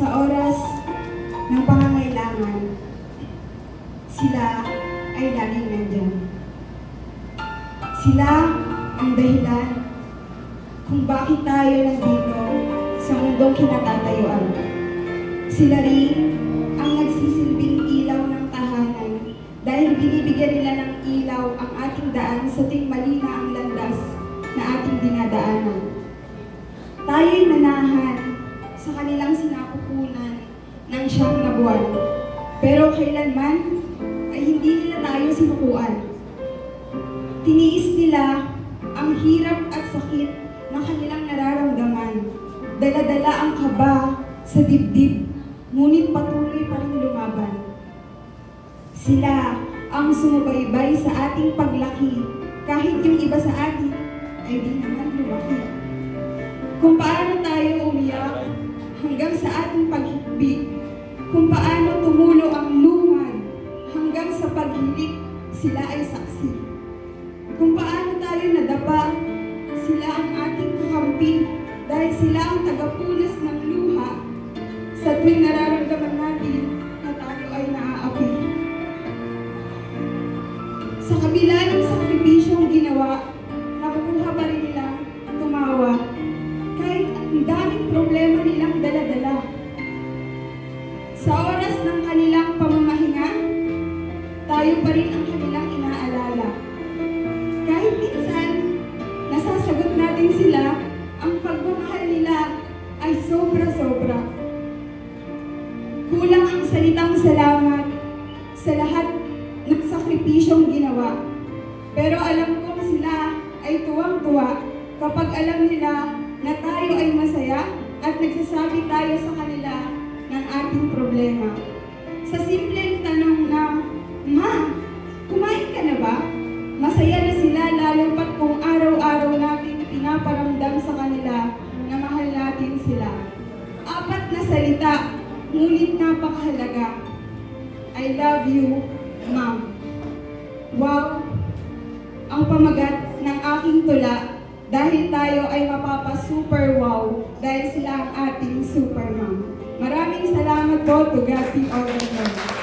sa oras ng pangangailangan, sila ay laging nandyan. Sila ang dahilan kung bakit tayo nandito sa mundong kinatatayuan. Sila rin ang nagsisilbing ilaw ng tahanan dahil binibigyan nila ng ilaw ang ating daan sa tuwing mali na ang landas na ating dinadaanan. Tayo'y nanahan sa kanilang sinapupunan ng siyang na buwan, pero kailanman ay hindi nila tayo sinukuan. Tiniis nila ang hirap at sakit na kanilang nararamdaman. Dala-dala ang kaba sa dibdib, ngunit patuloy pa rin lumaban. Sila ang sumubaybay sa ating paglaki, kahit yung iba sa atin ay di naman lumaki. Kung paano tayo umiyak hanggang sa ating paghikbit, kung paano tumulo ang luman hanggang sa paghilik, sila ay saksi. Kung paano tayo nadapa, sila ang ating kakampi dahil sila ang tagapunas ng luha sa tuwing nararamdaman natin na tayo ay naaapi. Sa kabila ng sakripisyong ginawa, nakukuha pa rin nilang tumawa kahit ang daming problema nilang dala-dala. Sa oras ng kanilang pamamahinga, tayo pa rin ang kanilang inaalala. Kahit minsan, nasasagot natin sila, ang pagmamahal nila ay sobra-sobra. Kulang ang salitang salamat sa lahat ng sakripisyong ginawa. Pero alam kong sila ay tuwang-tuwa kapag alam nila na tayo ay masaya at nagsasabi tayo sa kanila ng ating problema. Sa simpleng tanong na, "Ma, kumain ka na ba?" Masaya na sila lalo pat kung araw-araw natin pinaparamdam sa kanila na mahal natin sila. 4 na salita, ngunit napakahalaga. I love you, Ma'am. Wow! Ang pamagat ng aking tula dahil tayo ay mapapa-super wow dahil sila ang ating super mom. Maraming salamat po. To God be all the glory.